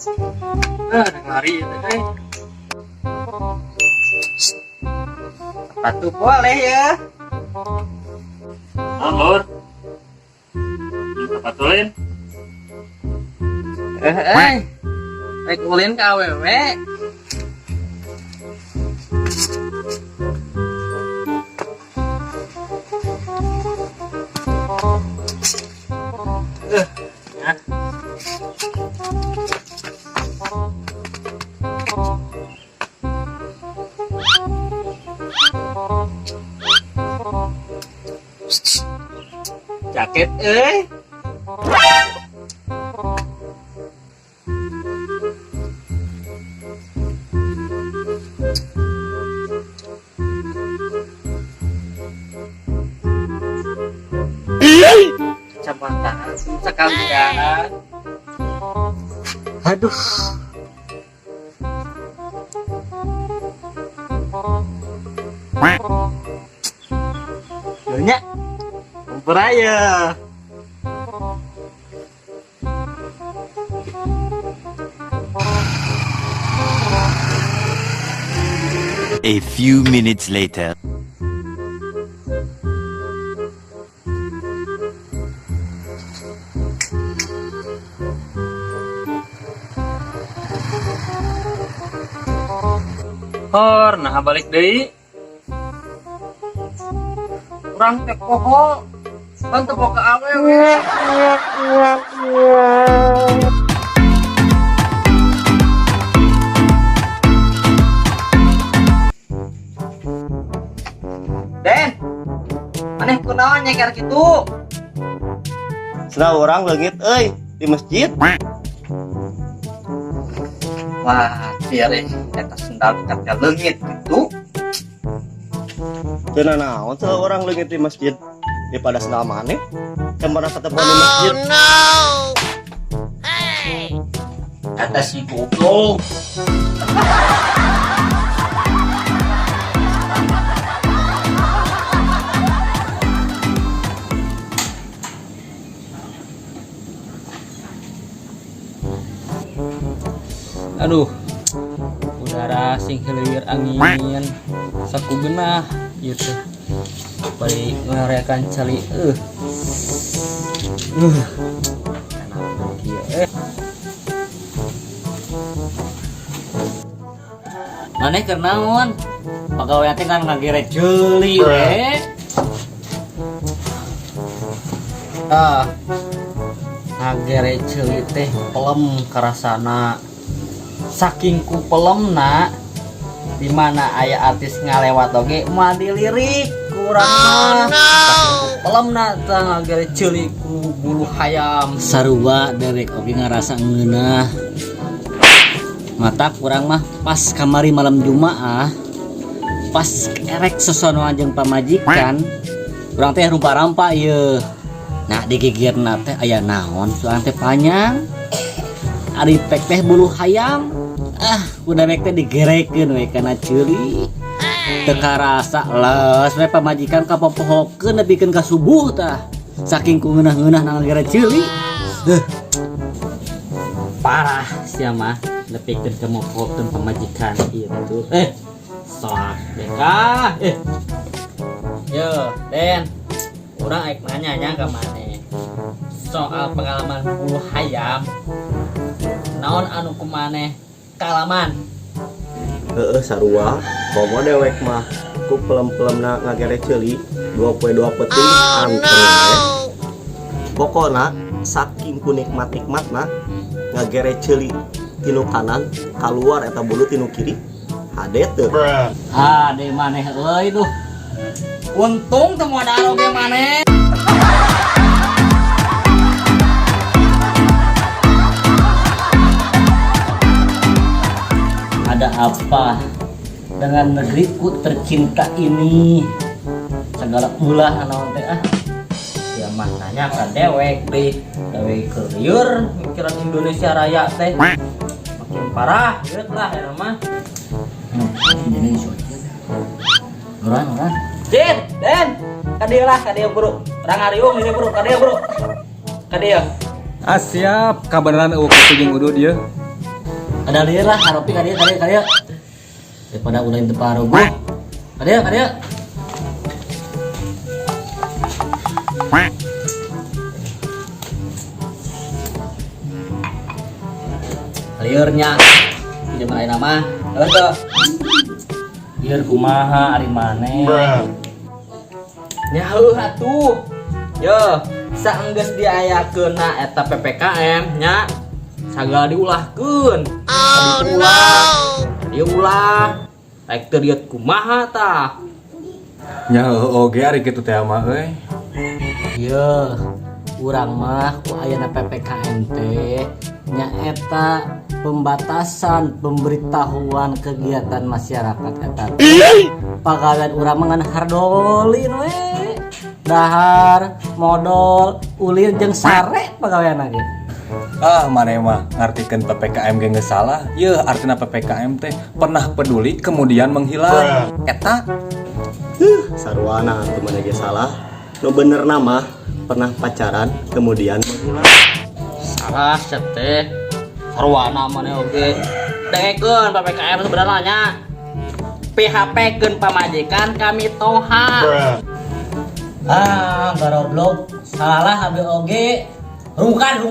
Lari itu teh. Sepatu boleh ya. Lur. Sepatu lain. Rek ulin ka awewe. Ya. Jaket kacamata sekalian. Aduh. Banyak. Beraya. A few minutes later. Nah balik deui. Urang teh poho. Pan teu boga awewe. Den, maneh kunaon nyeker kitu? Cenah orang leungit di masjid. Wah, biar eta sendal dekat leungit kitu. Cenah naon teh orang leungit di masjid daripada sendal maneh. Kemana ketemu di masjid. Kata si goblok. Aduh, udara sing heulir angin saku genah gitu. Balik ngarekan cali kenapa kieu maneh keur naon? Pagawean teh kan ngagere jeuli we. Ngagere jeuli teh pelem karasana. Saking ku pelemna dimana aya artis ngalewat oge mah dilirik kurang mah pelemna teh ngagere jeuli ku bulu hayam sarua derek oge ngarasa ngeunah mata kurang mah pas kamari malam Jumaah pas erek sosonoan jeung pamajikan urang teh rumpa-rampa ieu nah digigirna teh aya naon soalna teh panjang ari pek teh bulu hayam udah mek teh digerekeun we kana ceuli teu karasa leus we pamajikan kapopohokeun nepikeun ka subuh tah saking ku ngeunah-ngeunah ngagere ceuli parah sia mah nepikeun ka mopohokeun pamajikan ieu tuh sok deka yo Den urang aek nanya nya ka maneh soal pengalaman bulu hayam naon anu kumaneh kalaman Sarua komo dewek mah ku pelem-pelemna ngagere ceuli 22 peuting anteng pokona saking ku nikmat-nikmatna ngagere ceuli tinu kanan kaluar eta bulu tinu kiri hade teu hade maneh euy duh untung teu modal oge maneh. Ada apa dengan negeriku tercinta ini? Segala ulah anaon teh ya mah nanya ka dewek deui dewek keur mikiran Indonesia Raya teh makin parah geut lah eta mah orang Den kadieu bro urang ariung ini bro kadieu siap kabeneran eueuh kitu jeung udud ieu Ada lieur lah haropi ka dieu daripada ulah teu parogo. Ka dieu liurnya jeung ayeuna mah heuh lieur kumaha ari maneh nya heuh atuh yo saenggeus diayakeunna eta PPKM nya sagala diulahkeun diulah rek teu lieur kumaha tah nya oge ari kitu teh mah euy. ieu urang mah ku ayeuna PPKM teh nyaeta pembatasan pemberitahuan kegiatan masyarakat eta pagawean urang mah ngan hardolin we dahar modal ulir jeung sare pagaweanna ge Maneh mah ngartikeun PPKM ge geus salah. Yeuh artina PPKM teh pernah peduli kemudian menghilang. Eta Sarwana teu mana ge salah. Nu bener mah pernah pacaran kemudian menghilang. salah teh sarwana maneh oge dengekeun PPKM sebenarnya PHP-keun pamajikan kami toha garoblok salah abi oge rungkan